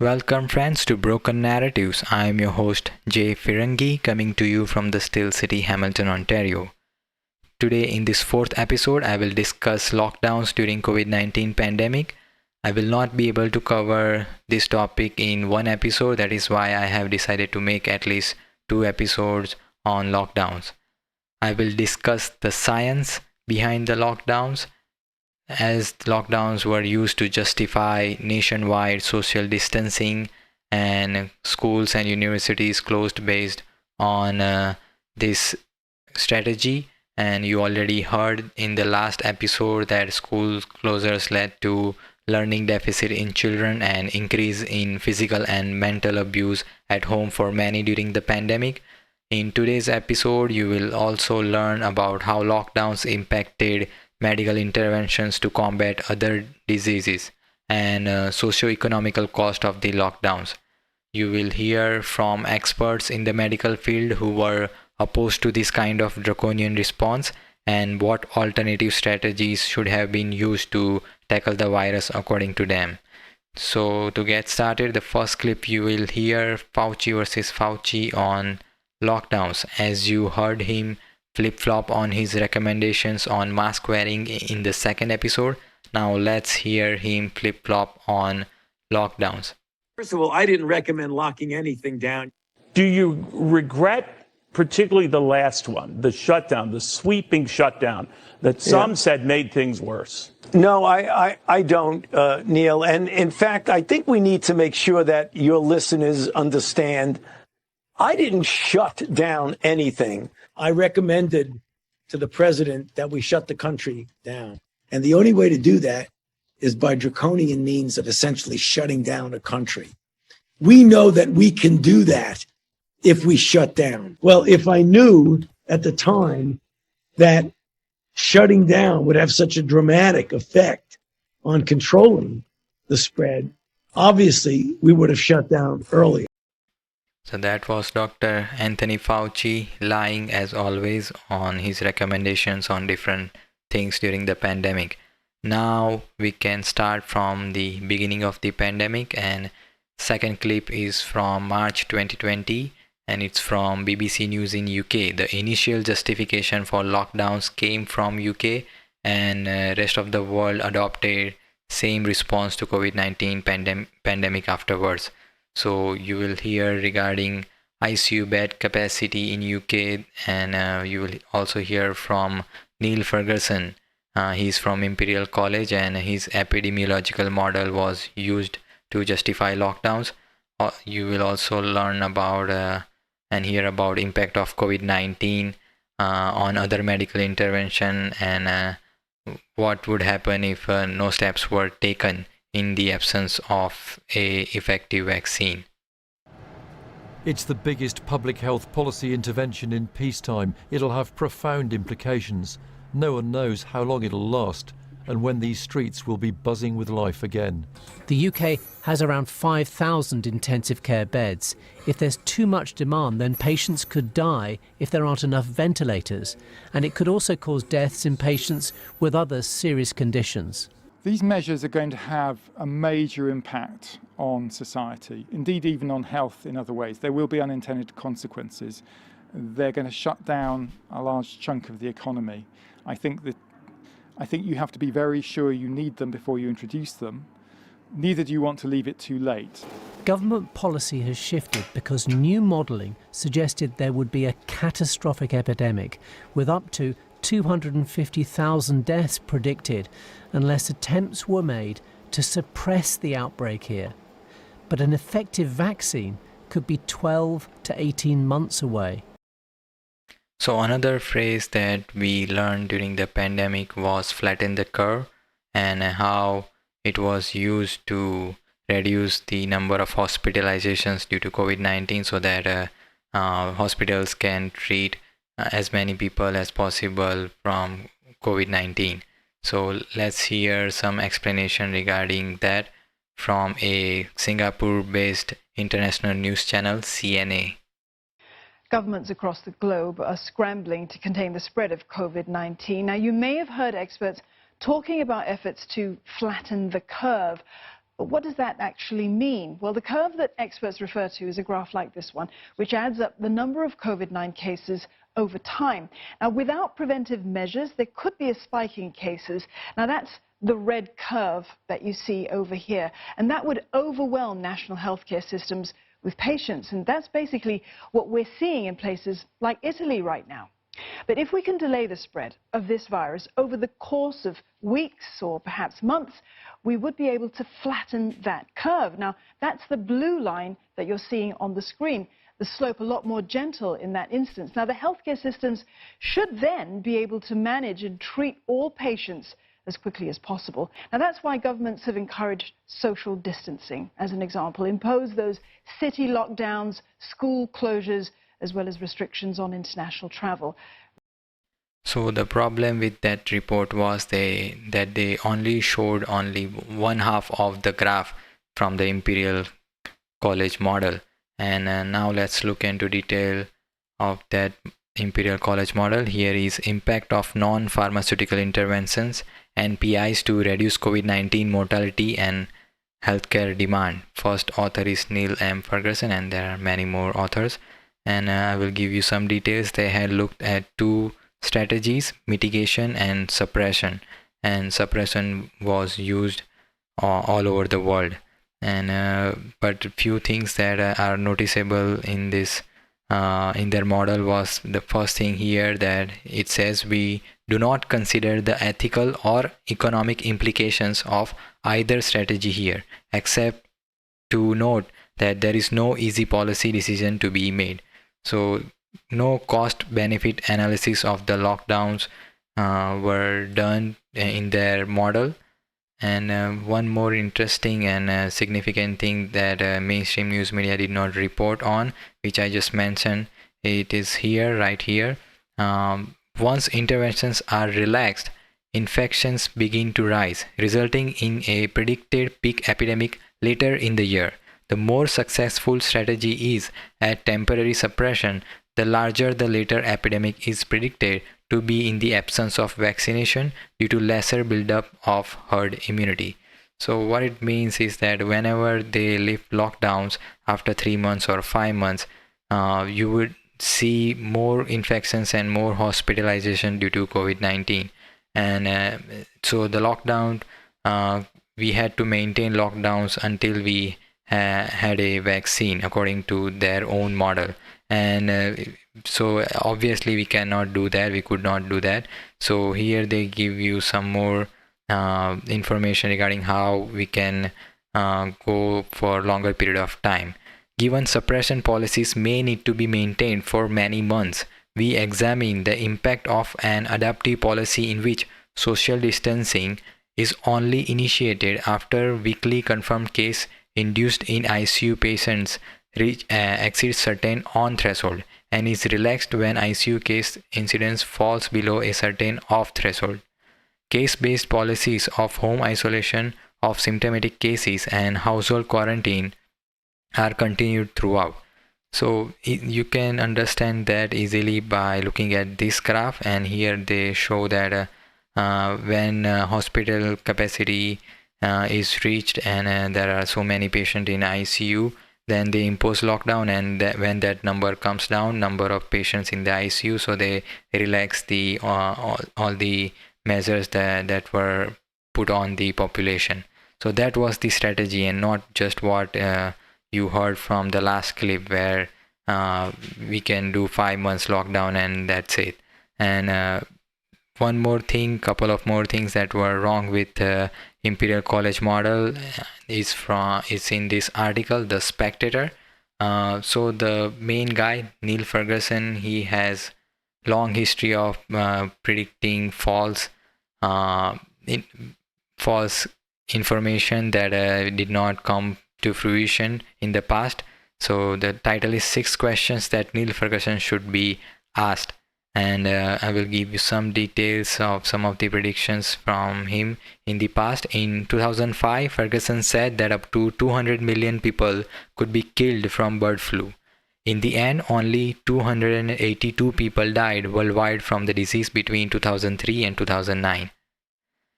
Welcome friends to Broken Narratives. I am your host Jay Firangi, coming to you from the Still City, Hamilton, Ontario. Today in this fourth episode, I will discuss lockdowns during COVID-19 pandemic. I will not be able to cover this topic in one episode. That is why I have decided to make at least 2 episodes on lockdowns. I will discuss the science behind the lockdowns, as lockdowns were used to justify nationwide social distancing and schools and universities closed based on this strategy. And you already heard in the last episode that school closures led to learning deficit in children and increase in physical and mental abuse at home for many during the pandemic. In today's episode, you will also learn about how lockdowns impacted medical interventions to combat other diseases and socio-economical cost of the lockdowns. You will hear from experts in the medical field who were opposed to this kind of draconian response and what alternative strategies should have been used to tackle the virus according to them. So to get started, the first clip you will hear Fauci versus Fauci on lockdowns, as you heard him flip-flop on his recommendations on mask wearing in the second episode. Now let's hear him flip-flop on lockdowns. First of all, I didn't recommend locking anything down. Do you regret particularly the last one, the shutdown, the sweeping shutdown that some said made things worse? No, I don't, Neil. And in fact, I think we need to make sure that your listeners understand I didn't shut down anything. I recommended to the president that we shut the country down. And the only way to do that is by draconian means of essentially shutting down a country. We know that we can do that if we shut down. Well, if I knew at the time that shutting down would have such a dramatic effect on controlling the spread, obviously we would have shut down earlier. So that was Dr. Anthony Fauci lying as always on his recommendations on different things during the pandemic. Now we can start from the beginning of the pandemic, and second clip is from March 2020 and it's from BBC News in UK. The initial justification for lockdowns came from UK, and rest of the world adopted same response to COVID-19 pandemic afterwards. So you will hear regarding ICU bed capacity in UK, and you will also hear from Neil Ferguson. He's from Imperial College, and his epidemiological model was used to justify lockdowns. You will also learn about and hear about impact of COVID-19 on other medical intervention, and what would happen if no steps were taken in the absence of a effective vaccine. It's the biggest public health policy intervention in peacetime. It'll have profound implications. No one knows how long it'll last and when these streets will be buzzing with life again. The UK has around 5,000 intensive care beds. If there's too much demand, then patients could die if there aren't enough ventilators, and it could also cause deaths in patients with other serious conditions. These measures are going to have a major impact on society, indeed even on health in other ways. There will be unintended consequences. They're going to shut down a large chunk of the economy. I think you have to be very sure you need them before you introduce them. Neither do you want to leave it too late. Government policy has shifted because new modelling suggested there would be a catastrophic epidemic with up to 250,000 deaths predicted unless attempts were made to suppress the outbreak here. But an effective vaccine could be 12 to 18 months away. So another phrase that we learned during the pandemic was flatten the curve, and how it was used to reduce the number of hospitalizations due to COVID-19 so that hospitals can treat as many people as possible from COVID-19. So let's hear some explanation regarding that from a Singapore-based international news channel, CNA. Governments across the globe are scrambling to contain the spread of COVID-19. Now, you may have heard experts talking about efforts to flatten the curve, But what does that actually mean? Well, the curve that experts refer to is a graph like this one, which adds up the number of COVID-19 cases over time. Now, without preventive measures, there could be a spike in cases. Now, that's the red curve that you see over here, and that would overwhelm national healthcare systems with patients, and that's basically what we're seeing in places like Italy right now. But if we can delay the spread of this virus over the course of weeks or perhaps months, we would be able to flatten that curve. Now, that's the blue line that you're seeing on the screen. The slope a lot more gentle in that instance. Now, the healthcare systems should then be able to manage and treat all patients as quickly as possible. Now, that's why governments have encouraged social distancing, as an example, imposed those city lockdowns, school closures, as well as restrictions on international travel. So the problem with that report was that they only showed only one half of the graph from the Imperial College model. And now let's look into detail of that Imperial College model. Here is impact of non-pharmaceutical interventions and PIs to reduce COVID-19 mortality and healthcare demand. First author is Neil M. Ferguson, and there are many more authors. And I will give you some details. They had looked at two strategies, mitigation and suppression. And suppression was used all over the world. And but few things that are noticeable in this in their model was the first thing here, that it says we do not consider the ethical or economic implications of either strategy here, except to note that there is no easy policy decision to be made. So no cost benefit analysis of the lockdowns were done in their model. And one more interesting and significant thing that mainstream news media did not report on, which I just mentioned, it is here, right here. Once interventions are relaxed, infections begin to rise, resulting in a predicted peak epidemic later in the year. The more successful strategy is at temporary suppression, the larger the later epidemic is predicted to be in the absence of vaccination due to lesser buildup of herd immunity. So what it means is that whenever they lift lockdowns after 3 months or 5 months, you would see more infections and more hospitalization due to COVID-19. And so the lockdown, we had to maintain lockdowns until we had a vaccine according to their own model. And so obviously we cannot do that, we could not do that. So here they give you some more information regarding how we can go for longer period of time. Given suppression policies may need to be maintained for many months, we examine the impact of an adaptive policy in which social distancing is only initiated after weekly confirmed case induced in ICU patients exceeds certain on threshold and is relaxed when ICU case incidence falls below a certain off threshold. Case-based policies of home isolation of symptomatic cases and household quarantine are continued throughout. So you can understand that easily by looking at this graph, and here they show that when hospital capacity is reached and there are so many patients in ICU, then they impose lockdown, and when that number comes down, number of patients in the ICU, so they relax the all the measures that were put on the population. So that was the strategy, and not just what you heard from the last clip where we can do 5 months lockdown and that's it. And one more thing, couple of more things that were wrong with Imperial College model is in this article, The Spectator. So the main guy, Neil Ferguson, he has long history of predicting false information that did not come to fruition in the past. So the title is 6 questions that Neil Ferguson should be asked. And I will give you some details of some of the predictions from him in the past. In 2005, Ferguson said that up to 200 million people could be killed from bird flu. In the end, only 282 people died worldwide from the disease between 2003 and 2009.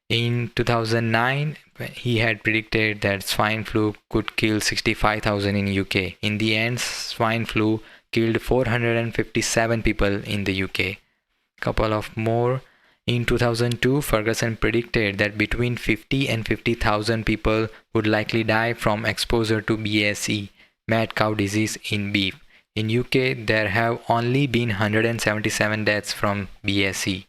In 2009, he had predicted that swine flu could kill 65,000 in UK. In the end, swine flu killed 457 people in the UK. Couple of more. In 2002, Ferguson predicted that between 50 and 50,000 people would likely die from exposure to BSE, mad cow disease in beef. In UK, there have only been 177 deaths from BSE.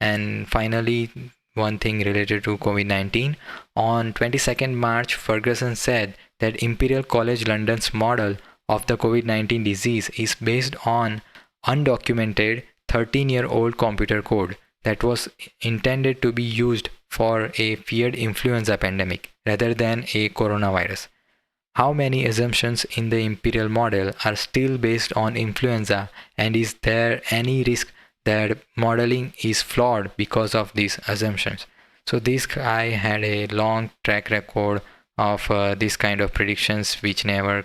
And finally, one thing related to COVID-19. On 22nd March, Ferguson said that Imperial College London's model of the COVID-19 disease is based on undocumented 13-year-old computer code that was intended to be used for a feared influenza pandemic rather than a coronavirus. How many assumptions in the Imperial model are still based on influenza, and is there any risk that modeling is flawed because of these assumptions? So this guy had a long track record of this kind of predictions which never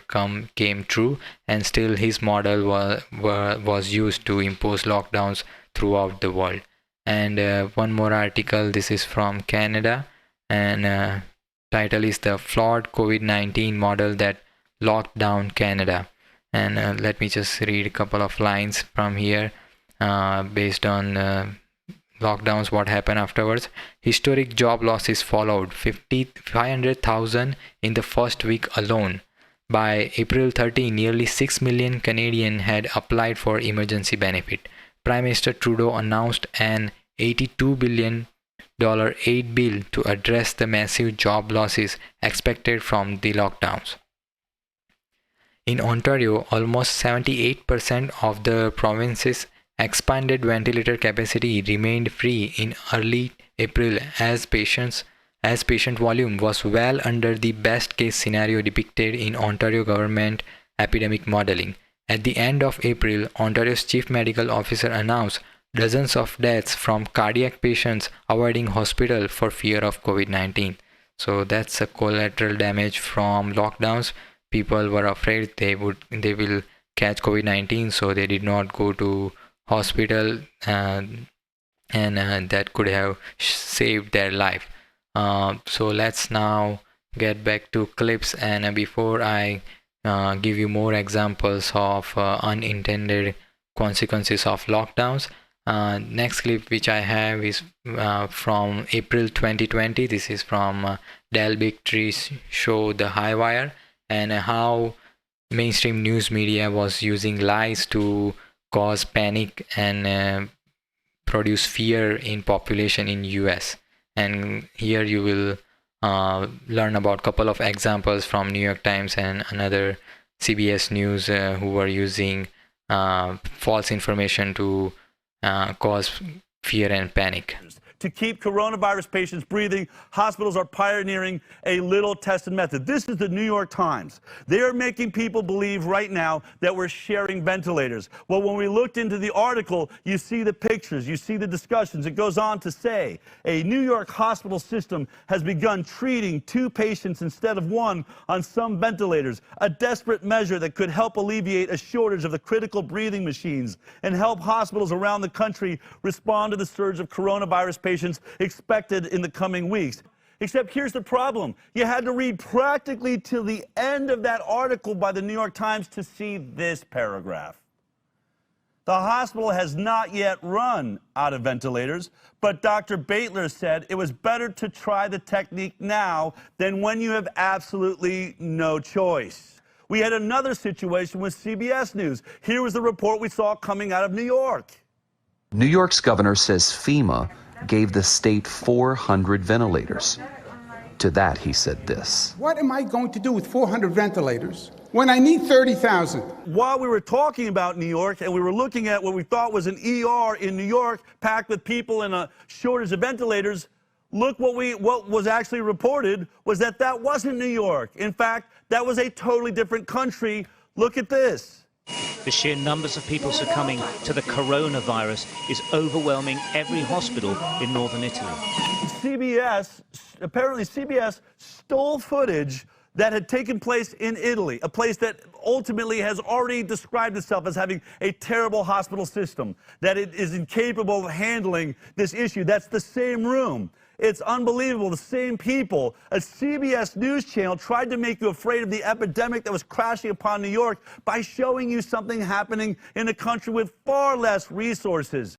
came true, and still his model was used to impose lockdowns throughout the world. And one more article, this is from Canada, and title is The Flawed COVID-19 Model That Locked Down Canada. And let me just read a couple of lines from here. Based on lockdowns, what happened afterwards. Historic job losses followed, 500,000 in the first week alone. By April 30, nearly 6 million Canadians had applied for emergency benefit. Prime Minister Trudeau announced an $82 billion aid bill to address the massive job losses expected from the lockdowns. In Ontario, almost 78% of the province's expanded ventilator capacity remained free in early April as patient volume was well under the best case scenario depicted in Ontario government epidemic modeling. At the end of April, Ontario's chief medical officer announced dozens of deaths from cardiac patients avoiding hospital for fear of COVID-19. So that's a collateral damage from lockdowns. People were afraid they will catch COVID-19, so they did not go to hospital, and that could have saved their life. So let's now get back to clips, and before I give you more examples of unintended consequences of lockdowns, next clip which I have is from April 2020. This is from Del Bigtree's show The High Wire, and how mainstream news media was using lies to cause panic and produce fear in population in US. And here you will learn about a couple of examples from New York Times and another CBS News who were using false information to cause fear and panic. To keep coronavirus patients breathing, hospitals are pioneering a little tested method. This is the New York Times. They are making people believe right now that we're sharing ventilators. Well, when we looked into the article, you see the pictures, you see the discussions. It goes on to say a New York hospital system has begun treating 2 patients instead of 1 on some ventilators, a desperate measure that could help alleviate a shortage of the critical breathing machines and help hospitals around the country respond to the surge of coronavirus patients expected in the coming weeks. Except here's the problem. You had to read practically till the end of that article by the New York Times to see this paragraph. The hospital has not yet run out of ventilators, but Dr. Baitler said it was better to try the technique now than when you have absolutely no choice. We had another situation with CBS News. Here was the report we saw coming out of New York. New York's governor says FEMA gave the state 400 ventilators. To that, he said this. What am I going to do with 400 ventilators when I need 30,000? While we were talking about New York and we were looking at what we thought was an ER in New York packed with people and a shortage of ventilators, look what was actually reported was that wasn't New York. In fact, that was a totally different country. Look at this. The sheer numbers of people succumbing to the coronavirus is overwhelming every hospital in northern Italy. Apparently CBS stole footage that had taken place in Italy, a place that ultimately has already described itself as having a terrible hospital system, that it is incapable of handling this issue. That's the same room. It's unbelievable. The same people, a CBS News channel tried to make you afraid of the epidemic that was crashing upon New York by showing you something happening in a country with far less resources.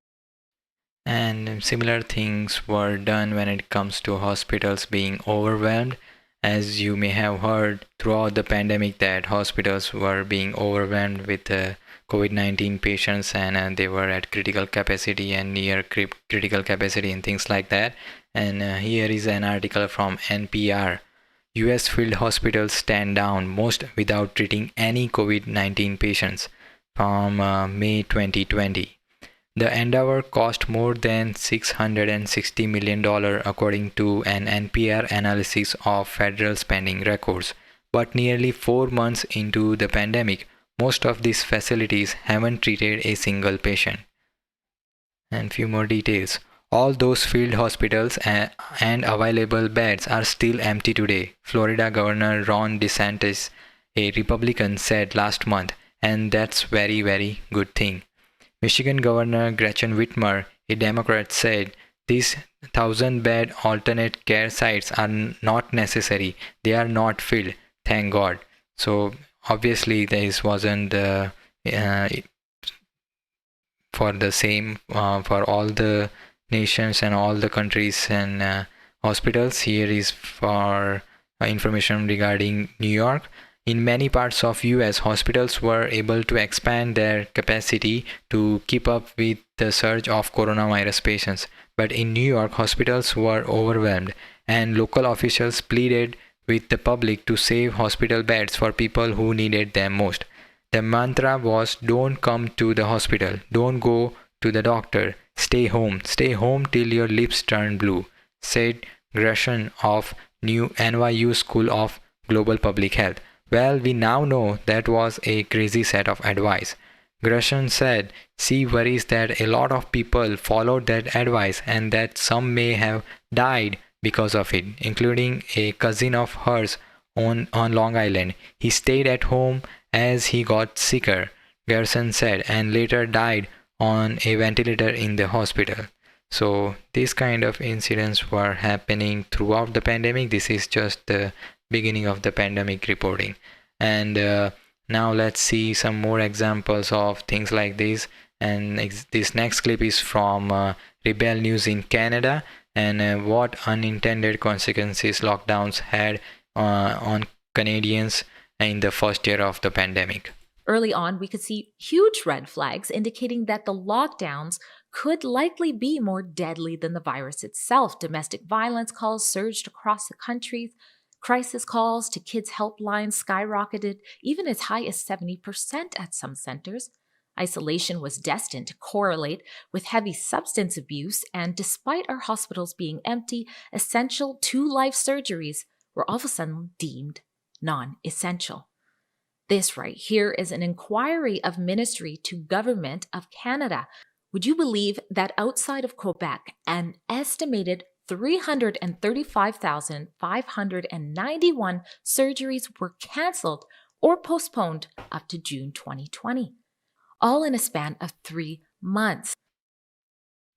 And similar things were done when it comes to hospitals being overwhelmed. As you may have heard throughout the pandemic that hospitals were being overwhelmed with COVID-19 patients, and they were at critical capacity and near critical capacity and things like that. And here is an article from NPR. US field hospitals stand down most without treating any COVID-19 patients, from May 2020. The endeavor cost more than $660 million according to an NPR analysis of federal spending records. But nearly 4 months into the pandemic, most of these facilities haven't treated a single patient. And few more details. All those field hospitals and available beds are still empty today, Florida Governor Ron DeSantis, a Republican, said last month, and that's very, very good thing. Michigan Governor Gretchen Whitmer, a Democrat, said these 1,000-bed alternate care sites are not necessary. They are not filled, thank God. So obviously this wasn't for the same for all the nations and all the countries and hospitals. Here is for information regarding New York. In many parts of US, hospitals were able to expand their capacity to keep up with the surge of coronavirus patients. But in New York, hospitals were overwhelmed, and local officials pleaded with the public to save hospital beds for people who needed them most. The mantra was, don't come to the hospital, don't go to the doctor, stay home till your lips turn blue, said Gresham of NYU School of Global Public Health. Well, we now know that was a crazy set of advice. Gresham said she worries that a lot of people followed that advice and that some may have died because of it, including a cousin of hers on Long Island. He stayed at home as he got sicker, Gerson said, and later died on a ventilator in the hospital. So these kind of incidents were happening throughout the pandemic. This is just the beginning of the pandemic reporting. And now let's see some more examples of things like this. And this next clip is from Rebel News in Canada, and what unintended consequences lockdowns had on Canadians in the first year of the pandemic. Early on, we could see huge red flags indicating that the lockdowns could likely be more deadly than the virus itself. Domestic violence calls surged across the country. Crisis calls to kids' helplines skyrocketed, even as high as 70% at some centers. Isolation was destined to correlate with heavy substance abuse, and despite our hospitals being empty, essential to-life surgeries were all of a sudden deemed non-essential. This right here is an inquiry of Ministry to Government of Canada. Would you believe that outside of Quebec, an estimated 335,591 surgeries were cancelled or postponed up to June 2020, all in a span of 3 months.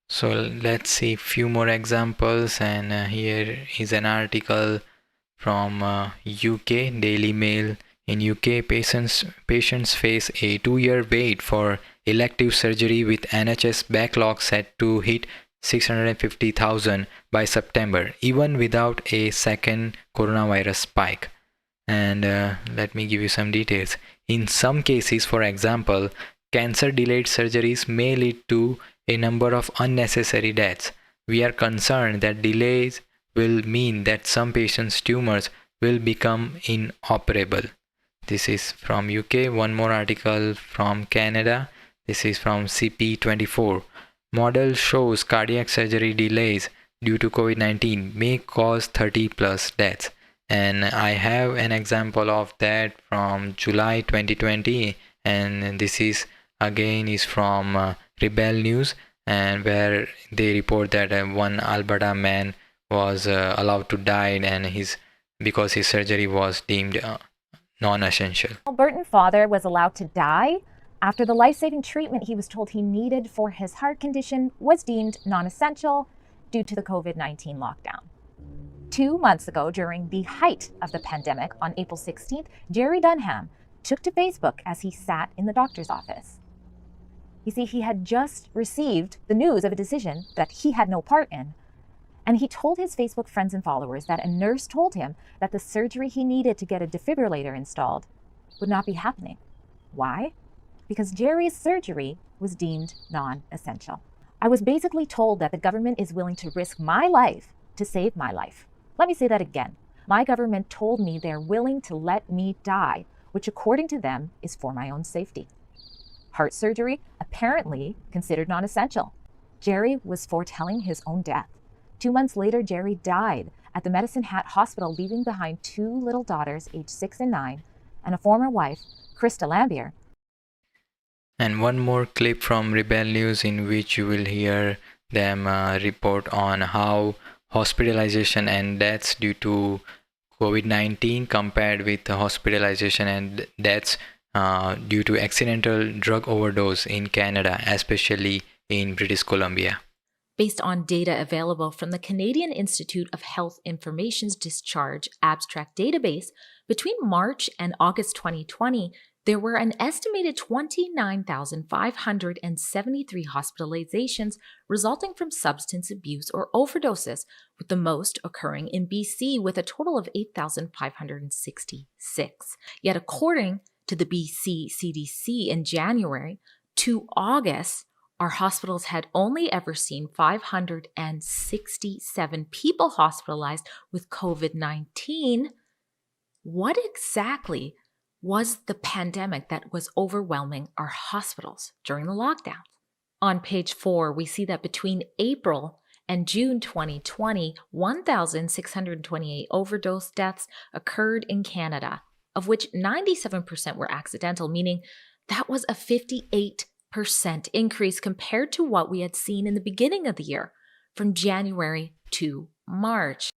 So let's see a few more examples, and here is an article from UK Daily Mail. In UK, patients face a 2-year wait for elective surgery, with NHS backlog set to hit 650,000 by September, even without a second coronavirus spike. And let me give you some details. In some cases, for example, cancer-delayed surgeries may lead to a number of unnecessary deaths. We are concerned that delays will mean that some patients' tumors will become inoperable. This is from UK. One more article from Canada. This is from CP24. Model shows cardiac surgery delays due to COVID-19 may cause 30 plus deaths. And I have an example of that from July 2020. And this is again from Rebel News, and where they report that one Alberta man was allowed to die, and because his surgery was deemed non-essential. Albertan father was allowed to die after the life-saving treatment he was told he needed for his heart condition was deemed non-essential due to the COVID-19 lockdown. 2 months ago, during the height of the pandemic on April 16th, Jerry Dunham took to Facebook as he sat in the doctor's office. You see, he had just received the news of a decision that he had no part in, and he told his Facebook friends and followers that a nurse told him that the surgery he needed to get a defibrillator installed would not be happening. Why? Because Jerry's surgery was deemed non-essential. I was basically told that the government is willing to risk my life to save my life. Let me say that again. My government told me they're willing to let me die, which according to them is for my own safety. Heart surgery, apparently considered non-essential. Jerry was foretelling his own death. 2 months later, Jerry died at the Medicine Hat Hospital, leaving behind 2 little daughters, aged 6 and 9, and a former wife, Krista Lambier. And one more clip from Rebel News in which you will hear them report on how hospitalization and deaths due to COVID-19 compared with hospitalization and deaths due to accidental drug overdose in Canada, especially in British Columbia. Based on data available from the Canadian Institute of Health Information's Discharge Abstract Database, between March and August 2020, there were an estimated 29,573 hospitalizations resulting from substance abuse or overdoses, with the most occurring in BC with a total of 8,566. Yet according to the BC CDC in January to August, our hospitals had only ever seen 567 people hospitalized with COVID-19. What exactly was the pandemic that was overwhelming our hospitals during the lockdowns? On page 4, we see that between April and June 2020, 1,628 overdose deaths occurred in Canada, of which 97% were accidental, meaning that was a 58% increase compared to what we had seen in the beginning of the year, from January to March.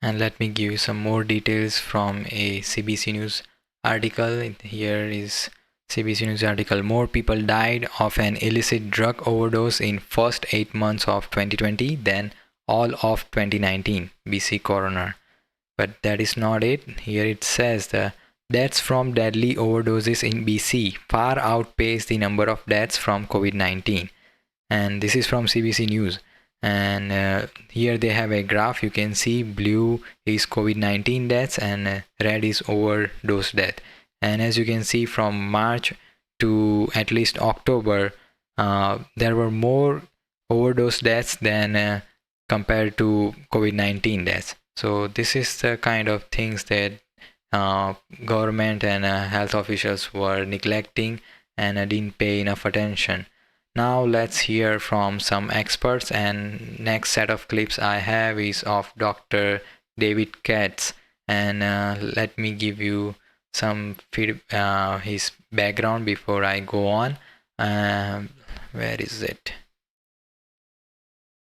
And let me give you some more details from a CBC News article. Here is CBC News article. More people died of an illicit drug overdose in first 8 months of 2020 than all of 2019, BC coroner. But that is not it. Here it says the deaths from deadly overdoses in BC far outpace the number of deaths from COVID-19. And this is from CBC News. And here they have a graph. You can see blue is COVID-19 deaths and red is overdose death. And as you can see, from March to at least October, there were more overdose deaths than compared to COVID-19 deaths. So this is the kind of things that government and health officials were neglecting and didn't pay enough attention. Now let's hear from some experts, and next set of clips I have is of Dr. David Katz, and let me give you some his background before I go on. Where is it?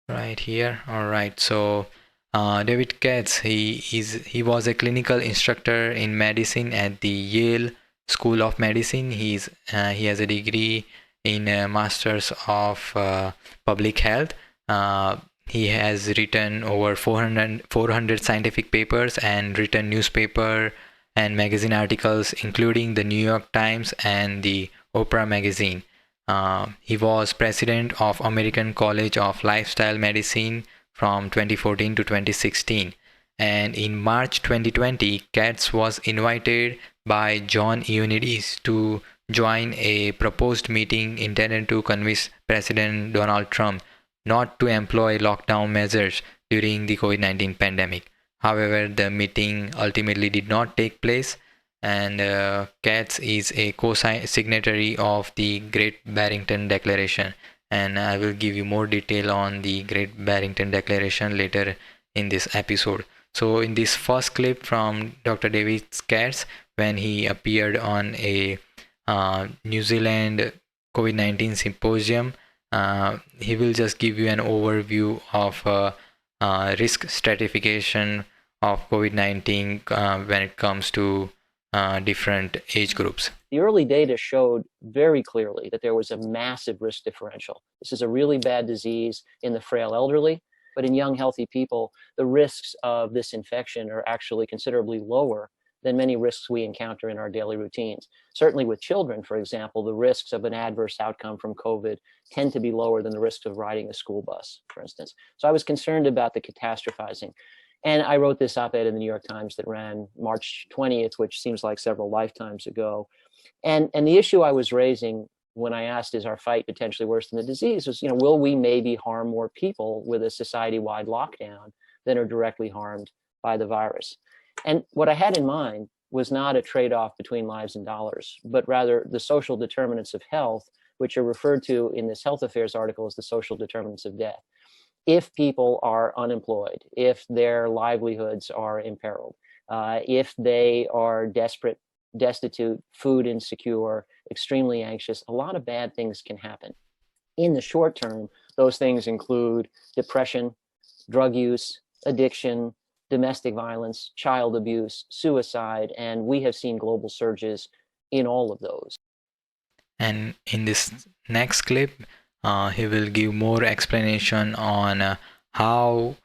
Right here. All right. So David Katz, he was a clinical instructor in medicine at the Yale School of Medicine. He has a degree in Masters of Public Health. He has written over 400 scientific papers and written newspaper and magazine articles, including the New York Times and the Oprah magazine. He was president of American College of Lifestyle Medicine from 2014 to 2016. And in March 2020, Katz was invited by John Ioannidis to join a proposed meeting intended to convince President Donald Trump not to employ lockdown measures during the COVID-19 pandemic. However, the meeting ultimately did not take place, and Katz is a co-signatory of the Great Barrington Declaration. And I will give you more detail on the Great Barrington Declaration later in this episode. So in this first clip from Dr. David Katz, when he appeared on a New Zealand COVID-19 Symposium, he will just give you an overview of risk stratification of COVID-19 when it comes to different age groups? The early data showed very clearly that there was a massive risk differential. This is a really bad disease in the frail elderly, but in young, healthy people, the risks of this infection are actually considerably lower than many risks we encounter in our daily routines. Certainly with children, for example, the risks of an adverse outcome from COVID tend to be lower than the risks of riding a school bus, for instance. So I was concerned about the catastrophizing. And I wrote this op-ed in the New York Times that ran March 20th, which seems like several lifetimes ago. And the issue I was raising when I asked, is our fight potentially worse than the disease, was, will we maybe harm more people with a society-wide lockdown than are directly harmed by the virus? And what I had in mind was not a trade-off between lives and dollars, but rather the social determinants of health, which are referred to in this health affairs article as the social determinants of death. If people are unemployed, if their livelihoods are imperiled, if they are desperate, destitute, food insecure, extremely anxious, a lot of bad things can happen. In the short term, those things include depression, drug use, addiction, domestic violence, child abuse, suicide, and we have seen global surges in all of those. And in this next clip, he will give more explanation on how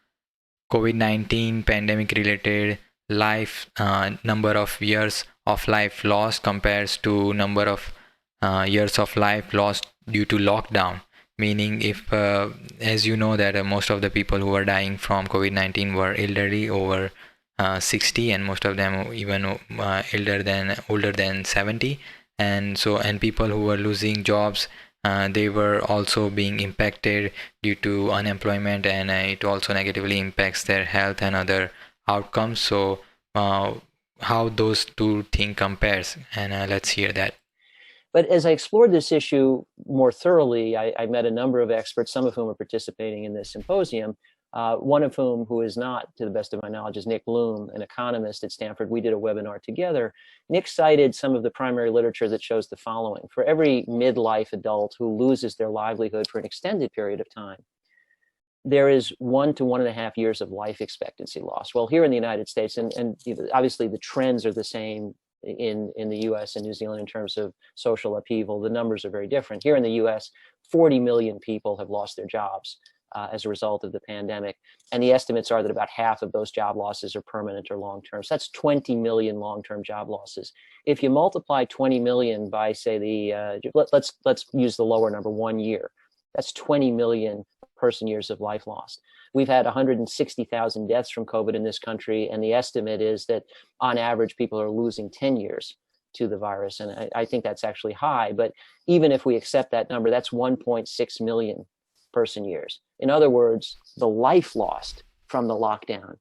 COVID-19 pandemic related life number of years of life lost compares to number of years of life lost due to lockdown. Meaning, if as you know that most of the people who are dying from COVID-19 were elderly over 60, and most of them even older than 70, and people who were losing jobs, they were also being impacted due to unemployment, and it also negatively impacts their health and other outcomes. So how those two things compares, and let's hear that. But as I explored this issue more thoroughly, I met a number of experts, some of whom are participating in this symposium, one of whom, who is not, to the best of my knowledge, is Nick Bloom, an economist at Stanford. We did a webinar together. Nick cited some of the primary literature that shows the following. For every midlife adult who loses their livelihood for an extended period of time, there is 1 to 1.5 years of life expectancy loss. Well, here in the United States, and obviously the trends are the same in the US and New Zealand in terms of social upheaval, the numbers are very different. Here in the US, 40 million people have lost their jobs as a result of the pandemic. And the estimates are that about half of those job losses are permanent or long-term. So that's 20 million long-term job losses. If you multiply 20 million by, say, let's use the lower number, 1 year, that's 20 million person years of life lost. We've had 160,000 deaths from COVID in this country, and the estimate is that on average, people are losing 10 years to the virus. And I think that's actually high, but even if we accept that number, that's 1.6 million person years. In other words, the life lost from the lockdown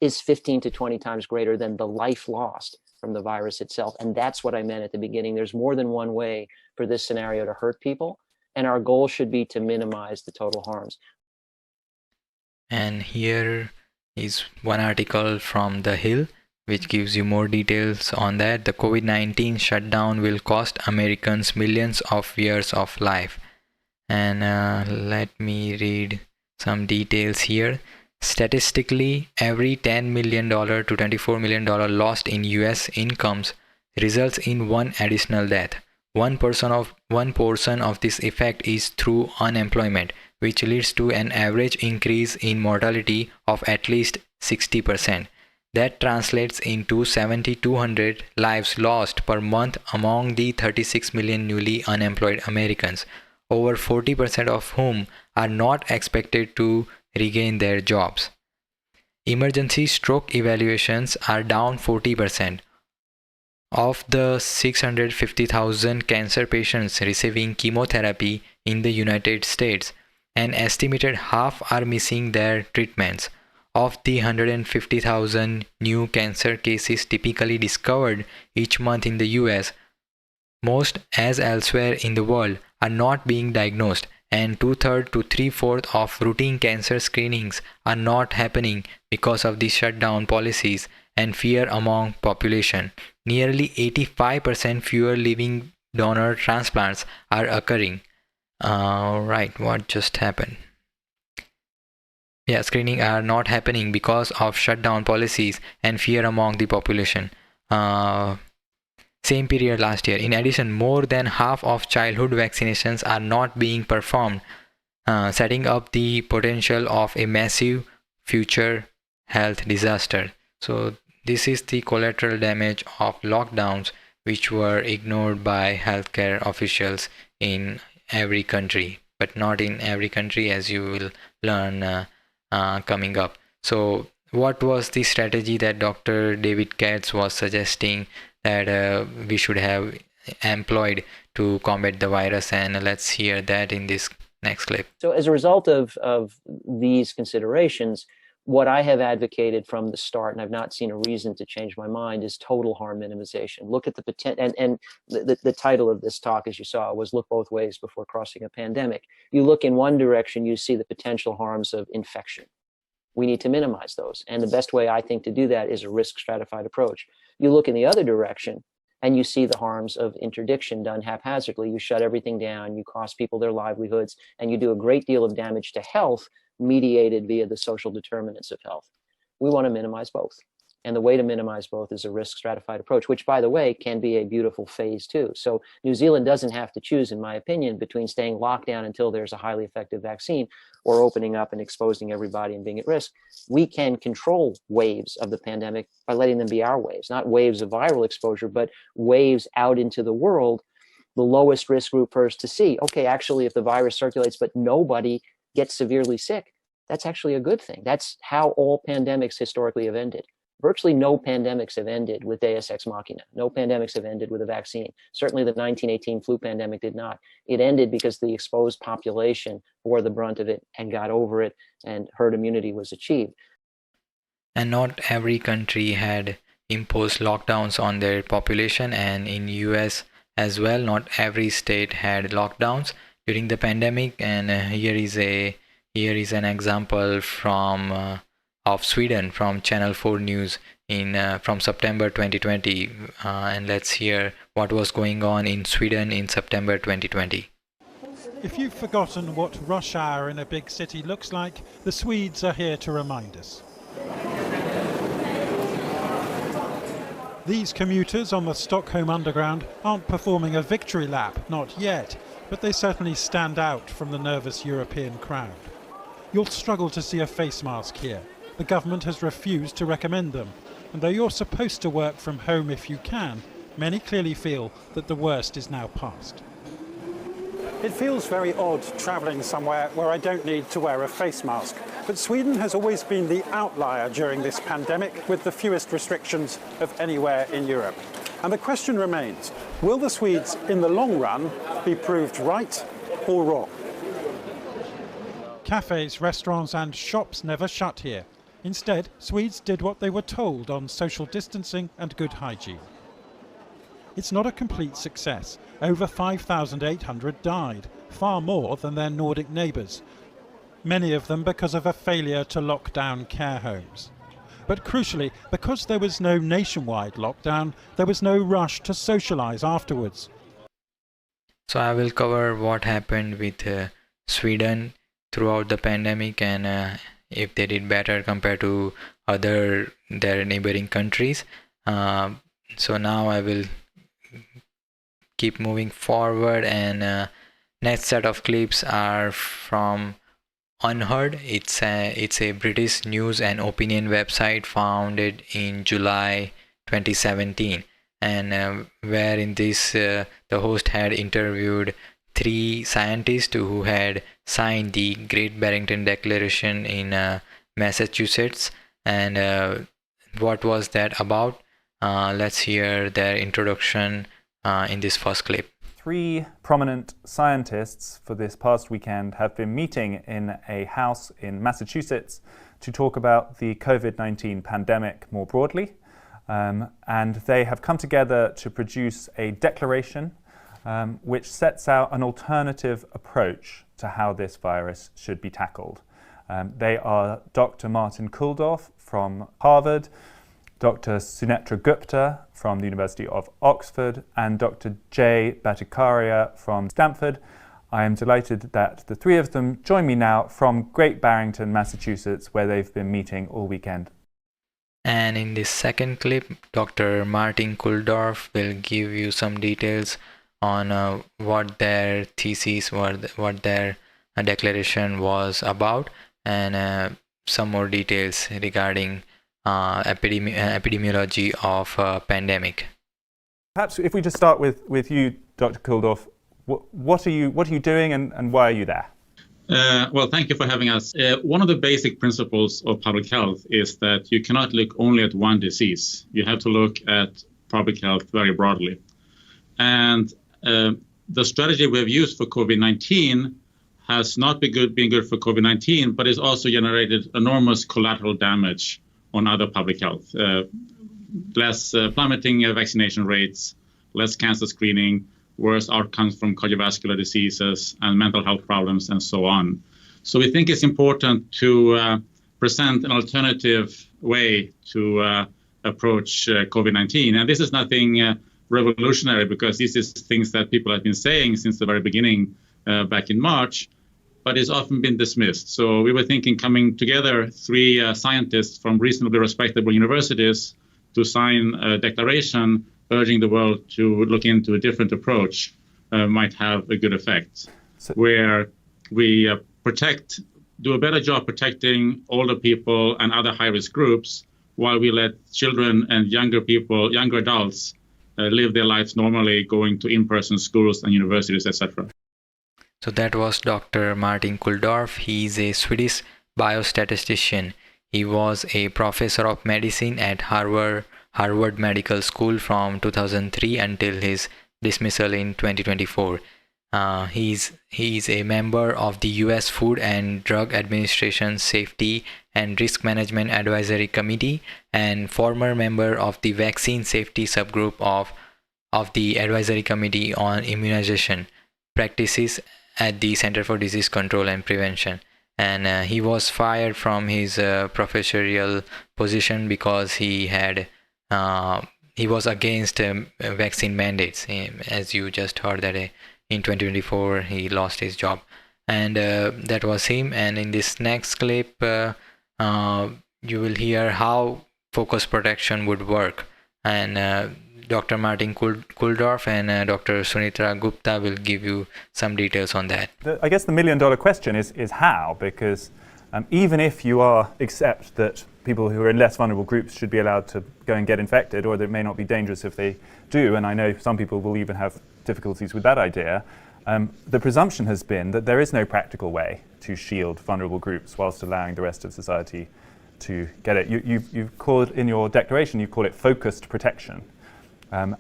is 15 to 20 times greater than the life lost from the virus itself. And that's what I meant at the beginning. There's more than one way for this scenario to hurt people, and our goal should be to minimize the total harms. And here is one article from The Hill, which gives you more details on that. The COVID-19 shutdown will cost Americans millions of years of life. And let me read some details here. Statistically, every $10 million to $24 million lost in US incomes results in one additional death. One portion of this effect is through unemployment, which leads to an average increase in mortality of at least 60%. That translates into 7,200 lives lost per month among the 36 million newly unemployed Americans, over 40% of whom are not expected to regain their jobs. Emergency stroke evaluations are down 40%. Of the 650,000 cancer patients receiving chemotherapy in the United States, an estimated half are missing their treatments. Of the 150,000 new cancer cases typically discovered each month in the US, most, as elsewhere in the world, are not being diagnosed, and 2/3 to 3/4 of routine cancer screenings are not happening because of the shutdown policies and fear among population. Nearly 85% fewer living donor transplants are occurring. Right, what just happened? Yeah, screening are not happening because of shutdown policies and fear among the population. same period last year. In addition, more than half of childhood vaccinations are not being performed, setting up the potential of a massive future health disaster. So this is the collateral damage of lockdowns, which were ignored by healthcare officials in every country, but not in every country, as you will learn coming up. So what was the strategy that Dr. David Katz was suggesting that we should have employed to combat the virus? And let's hear that in this next clip. So as a result of these considerations, what I have advocated from the start, and I've not seen a reason to change my mind, is total harm minimization. Look at the potential, and the title of this talk, as you saw, was Look Both Ways Before Crossing a Pandemic. You look in one direction, you see the potential harms of infection. We need to minimize those. And the best way, I think, to do that is a risk stratified approach. You look in the other direction, and you see the harms of interdiction done haphazardly. You shut everything down, you cost people their livelihoods, and you do a great deal of damage to health mediated via the social determinants of health. We want to minimize both. And the way to minimize both is a risk stratified approach, which, by the way, can be a beautiful phase too. So New Zealand doesn't have to choose, in my opinion, between staying locked down until there's a highly effective vaccine or opening up and exposing everybody and being at risk. We can control waves of the pandemic by letting them be our waves, not waves of viral exposure, but waves out into the world, the lowest risk group first to see, okay, actually, if the virus circulates, but nobody gets severely sick, that's actually a good thing. That's how all pandemics historically have ended. Virtually no pandemics have ended with Deus Ex Machina. No pandemics have ended with a vaccine. Certainly the 1918 flu pandemic did not. It ended because the exposed population bore the brunt of it and got over it, and herd immunity was achieved. And not every country had imposed lockdowns on their population, and in US as well, not every state had lockdowns during the pandemic. And here is an example from of Sweden from Channel 4 News from September 2020, and let's hear what was going on in Sweden in September 2020. If you've forgotten what rush hour in a big city looks like, the Swedes are here to remind us. These commuters on the Stockholm Underground aren't performing a victory lap, not yet, but they certainly stand out from the nervous European crowd. You'll struggle to see a face mask here. The government has refused to recommend them, and though you're supposed to work from home if you can, many clearly feel that the worst is now past. It feels very odd travelling somewhere where I don't need to wear a face mask, but Sweden has always been the outlier during this pandemic, with the fewest restrictions of anywhere in Europe. And the question remains, will the Swedes in the long run be proved right or wrong? Cafes, restaurants and shops never shut here. Instead, Swedes did what they were told on social distancing and good hygiene. It's not a complete success. Over 5,800 died, far more than their Nordic neighbours, many of them because of a failure to lock down care homes. But crucially, because there was no nationwide lockdown, there was no rush to socialise afterwards. So I will cover what happened with Sweden throughout the pandemic, and if they did better compared to their neighboring countries. So now I will keep moving forward, and next set of clips are from Unheard. It's a British news and opinion website founded in July 2017, and where in this the host had interviewed 3 scientists who had signed the Great Barrington Declaration in Massachusetts. And what was that about? Let's hear their introduction in this first clip. 3 prominent scientists for this past weekend have been meeting in a house in Massachusetts to talk about the COVID-19 pandemic more broadly. And they have come together to produce a declaration which sets out an alternative approach to how this virus should be tackled. They are Dr. Martin Kulldorff from Harvard, Dr. Sunetra Gupta from the University of Oxford, and Dr. Jay Bhattacharya from Stanford. I am delighted that the 3 of them join me now from Great Barrington, Massachusetts, where they've been meeting all weekend. And in this second clip, Dr. Martin Kulldorff will give you some details on what their thesis, what their declaration was about, and some more details regarding epidemiology of pandemic. Perhaps if we just start with you, Dr. Kulldorff, what are you doing and why are you there? Well, thank you for having us. One of the basic principles of public health is that you cannot look only at one disease. You have to look at public health very broadly. And the strategy we have used for COVID-19 has not been good for COVID-19, but it's also generated enormous collateral damage on other public health. Less plummeting vaccination rates, less cancer screening, worse outcomes from cardiovascular diseases and mental health problems, and so on. So we think it's important to present an alternative way to approach COVID-19. And this is nothing revolutionary, because this is things that people have been saying since the very beginning back in March, but it's often been dismissed. So we were thinking coming together, three scientists from reasonably respectable universities to sign a declaration urging the world to look into a different approach might have a good effect, where we do a better job protecting older people and other high-risk groups, while we let children and younger adults live their lives normally, going to in-person schools and universities, etc. So that was Dr. Martin Kulldorff. He is a Swedish biostatistician. He was a professor of medicine at Harvard Medical School from 2003 until his dismissal in 2024. He's a member of the U.S. Food and Drug Administration Safety and Risk Management Advisory Committee and former member of the Vaccine Safety Subgroup of the Advisory Committee on Immunization Practices at the Center for Disease Control and Prevention. And he was fired from his professorial position because he was against vaccine mandates. As you just heard that in 2024 he lost his job, and that was him. And in this next clip you will hear how focus protection would work, and Dr. Martin Kulldorff and Dr. Sunitra Gupta will give you some details on that. I guess the million-dollar question is how, because even if you accept that people who are in less vulnerable groups should be allowed to go and get infected, or that it may not be dangerous if they do, and I know some people will even have difficulties with that idea, the presumption has been that there is no practical way to shield vulnerable groups whilst allowing the rest of society to get it. You've called, in your declaration, you call it focused protection.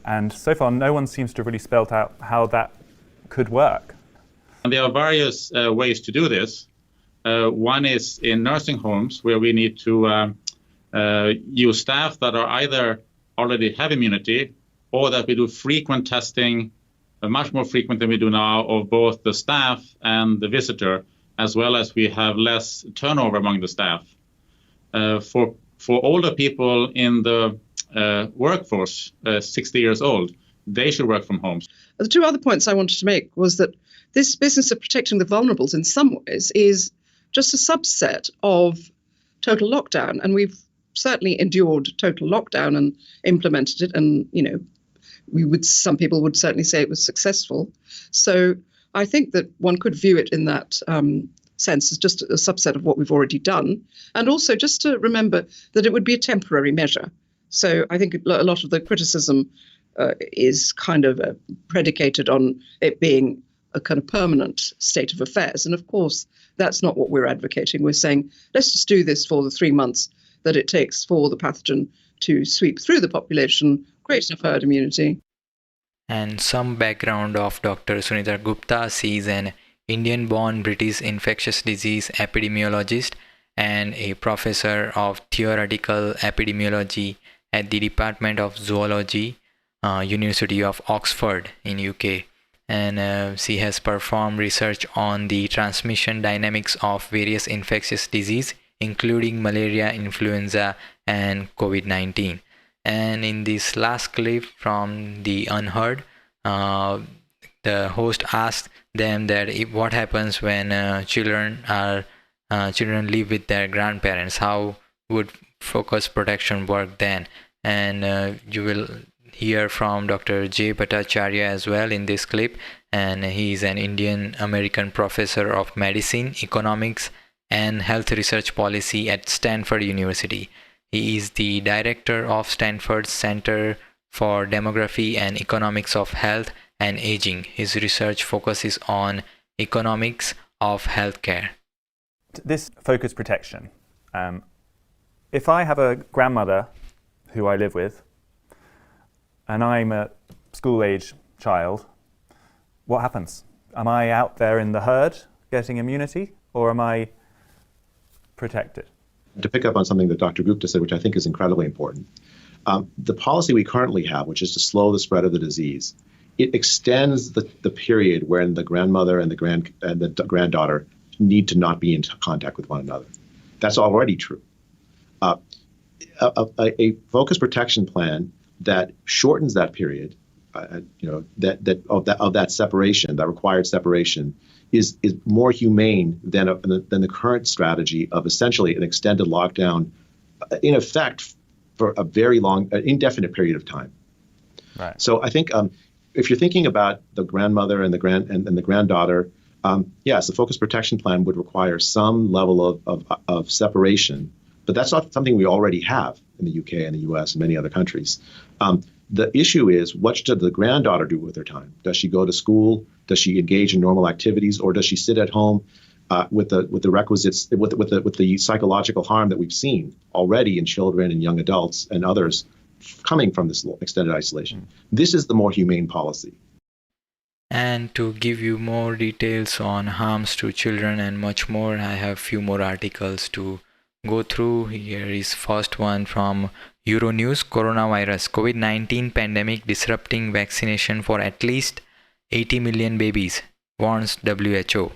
And so far, no one seems to have really spelt out how that could work. And there are various ways to do this. One is in nursing homes, where we need to use staff that are either already have immunity, or that we do frequent testing, much more frequent than we do now, of both the staff and the visitor, as well as we have less turnover among the staff. For older people in the workforce, 60 years old, they should work from home. The two other points I wanted to make was that this business of protecting the vulnerables in some ways is just a subset of total lockdown. And we've certainly endured total lockdown and implemented it. And, some people would certainly say it was successful. So I think that one could view it in that sense as just a subset of what we've already done. And also just to remember that it would be a temporary measure. So I think a lot of the criticism is kind of predicated on it being a kind of permanent state of affairs. And of course, that's not what we're advocating. We're saying, let's just do this for the 3 months that it takes for the pathogen to sweep through the population, create enough herd immunity. And some background of Dr. Sunitra Gupta. She is an Indian-born British infectious disease epidemiologist and a professor of theoretical epidemiology at the Department of Zoology, University of Oxford in UK. And she has performed research on the transmission dynamics of various infectious disease, including malaria, influenza, and COVID-19. And in this last clip from The Unheard, the host asked them that what happens when children live with their grandparents. How would focus protection worked then. And you will hear from Dr. J. Bhattacharya as well in this clip, and he is an Indian American professor of medicine, economics, and health research policy at Stanford University. He is the director of Stanford's Center for Demography and Economics of Health and Aging. His research focuses on economics of healthcare. This focus protection. If I have a grandmother who I live with, and I'm a school-age child, what happens? Am I out there in the herd getting immunity, or am I protected? To pick up on something that Dr. Gupta said, which I think is incredibly important, the policy we currently have, which is to slow the spread of the disease, it extends the period wherein the grandmother and the granddaughter need to not be in contact with one another. That's already true. A focus protection plan that shortens that period, of that separation, that required separation, is more humane than the current strategy of essentially an extended lockdown, in effect, for a very long, indefinite period of time. Right. So I think if you're thinking about the grandmother and the granddaughter, yes, the focus protection plan would require some level of separation, but that's not something we already have in the UK and the US and many other countries. The issue is, what should the granddaughter do with her time? Does she go to school? Does she engage in normal activities, or does she sit at home with the requisites, with the psychological harm that we've seen already in children and young adults and others coming from this extended isolation? This is the more humane policy. And to give you more details on harms to children and much more, I have few more articles to go through. Here is first one from Euronews: Coronavirus, COVID-19 pandemic disrupting vaccination for at least 80 million babies, warns WHO.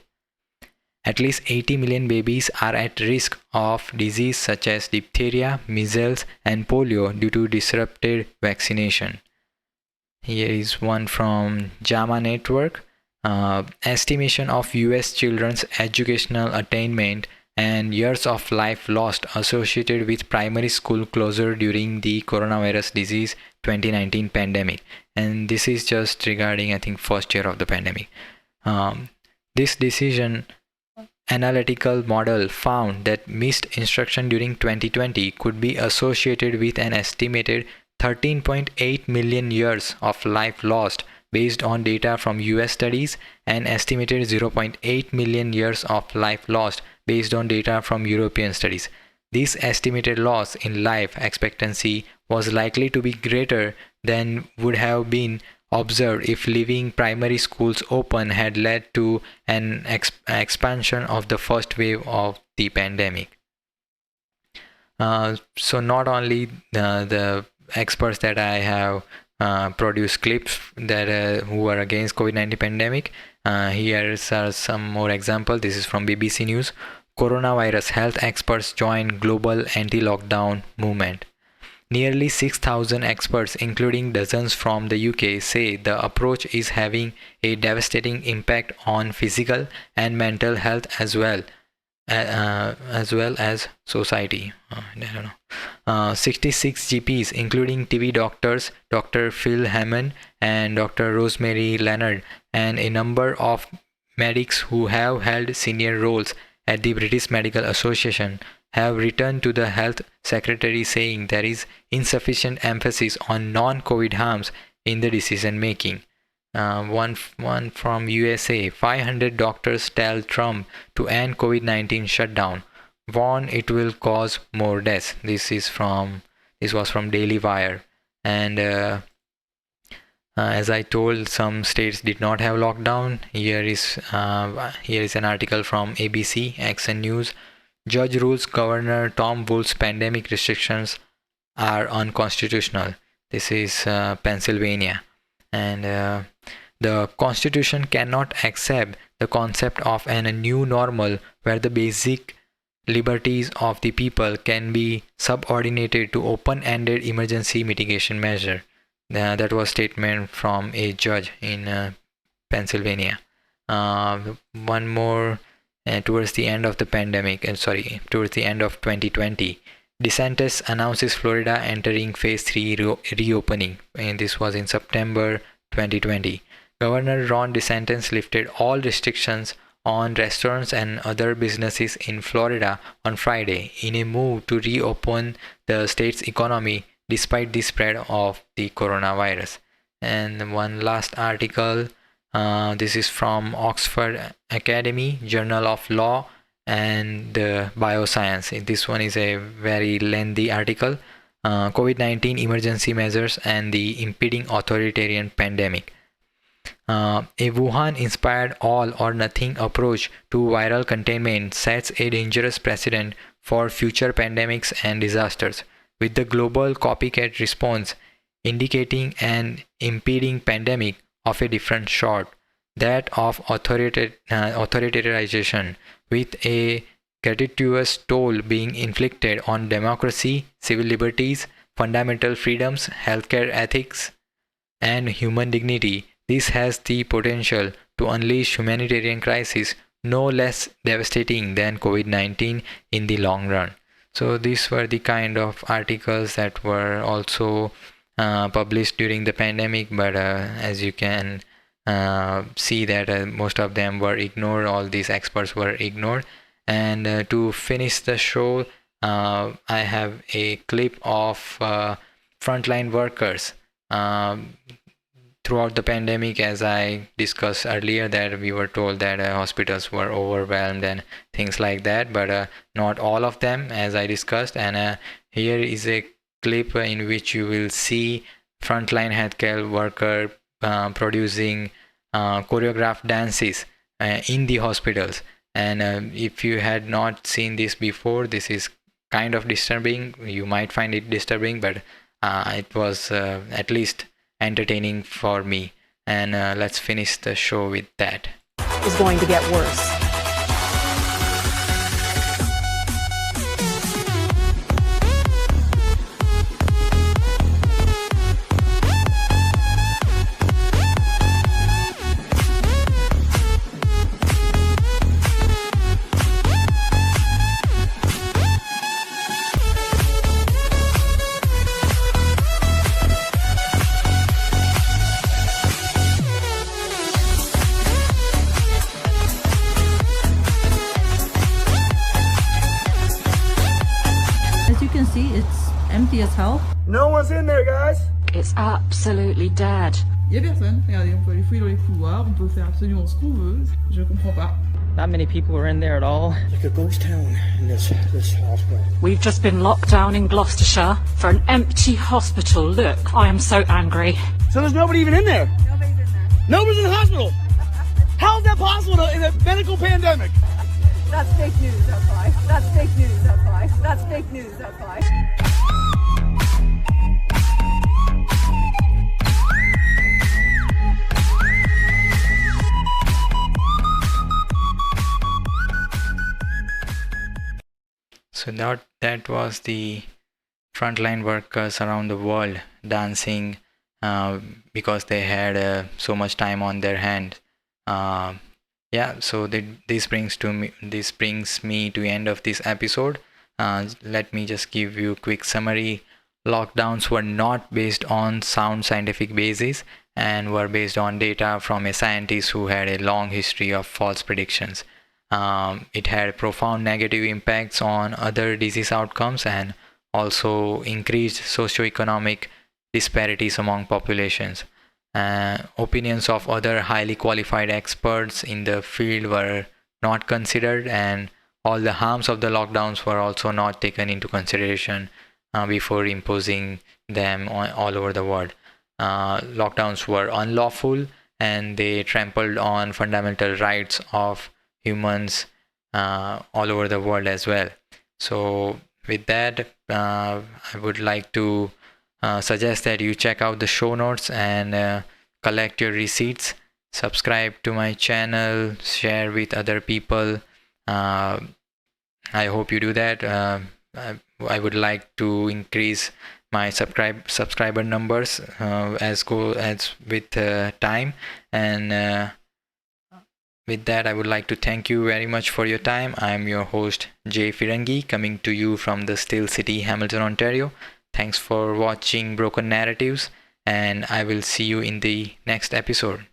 At least 80 million babies are at risk of disease such as diphtheria, measles, and polio due to disrupted vaccination. Here is one from JAMA Network. Estimation of US children's educational attainment and years of life lost associated with primary school closure during the coronavirus disease 2019 pandemic. And this is just regarding, I think, first year of the pandemic. This decision analytical model found that missed instruction during 2020 could be associated with an estimated 13.8 million years of life lost based on data from US studies, and estimated 0.8 million years of life lost based on data from European studies. This estimated loss in life expectancy was likely to be greater than would have been observed if leaving primary schools open had led to an expansion of the first wave of the pandemic. So not only the experts that I have produced clips that who are against COVID-19 pandemic. Here are some more examples. This is from BBC News. Coronavirus health experts join global anti-lockdown movement. Nearly 6,000 experts, including dozens from the UK, say the approach is having a devastating impact on physical and mental health as well as society. 66 GPs, including TV doctors, Dr. Phil Hammond and Dr. Rosemary Leonard, and a number of medics who have held senior roles at the British Medical Association, have returned to the health secretary saying there is insufficient emphasis on non-COVID harms in the decision making. One from USA: 500 doctors tell Trump to end COVID-19 shutdown, warn it will cause more deaths. This was from Daily Wire. And as I told, some states did not have lockdown. Here is an article from ABC Action News. Judge rules Governor Tom Wolf's pandemic restrictions are unconstitutional. This is Pennsylvania. And the Constitution cannot accept the concept of a new normal where the basic liberties of the people can be subordinated to open-ended emergency mitigation measure. That was statement from a judge in Pennsylvania. One more. Towards the end of the pandemic, towards the end of 2020, DeSantis announces Florida entering phase 3 reopening, and this was in September 2020. Governor Ron DeSantis lifted all restrictions on restaurants and other businesses in Florida on Friday in a move to reopen the state's economy despite the spread of the coronavirus. And one last article, this is from Oxford Academy, Journal of Law and Bioscience. This one is a very lengthy article. COVID-19 emergency measures and the impending authoritarian pandemic. A Wuhan-inspired all-or-nothing approach to viral containment sets a dangerous precedent for future pandemics and disasters, with the global copycat response indicating an impending pandemic of a different sort, that of authoritarianization, with a gratuitous toll being inflicted on democracy, civil liberties, fundamental freedoms, healthcare ethics, and human dignity. This has the potential to unleash humanitarian crisis no less devastating than COVID-19 in the long run. So these were the kind of articles that were also published during the pandemic, but as you can see that most of them were ignored. All these experts were ignored. And to finish the show, I have a clip of frontline workers throughout the pandemic. As I discussed earlier, that we were told that hospitals were overwhelmed and things like that, but not all of them, as I discussed. And here is a clip in which you will see frontline healthcare worker producing choreographed dances in the hospitals. And if you had not seen this before, this is kind of disturbing. You might find it disturbing, but it was at least entertaining for me. And let's finish the show with that. Is going to get worse. It's empty as hell. No one's in there, guys. It's absolutely dead. Il y a personne. Regardez, on peut aller fouiller dans les couloirs, on peut faire absolument ce qu'on veut. Je comprends pas. Not many people were in there at all. Like a ghost town in this hospital. We've just been locked down in Gloucestershire for an empty hospital. Look, I am so angry. So there's nobody even in there? Nobody's in there. Nobody's in the hospital? How is that possible in a medical pandemic? That's fake news, that's why. That's fake news, that's why. That's fake news, that's why. So that was the frontline workers around the world dancing because they had so much time on their hands. Yeah, so this brings me to the end of this episode. Let me just give you a quick summary. Lockdowns were not based on sound scientific basis and were based on data from a scientist who had a long history of false predictions. It had profound negative impacts on other disease outcomes and also increased socioeconomic disparities among populations. Opinions of other highly qualified experts in the field were not considered, and all the harms of the lockdowns were also not taken into consideration before imposing them all over the world. Lockdowns were unlawful and they trampled on fundamental rights of humans all over the world as well. So with that, I would like to suggest that you check out the show notes and collect your receipts. Subscribe to my channel, share with other people. I hope you do that. I would like to increase my subscriber numbers as with time, and With that, I would like to thank you very much for your time. I am your host, Jay Firangi, coming to you from the Still City, Hamilton, Ontario. Thanks for watching Broken Narratives, and I will see you in the next episode.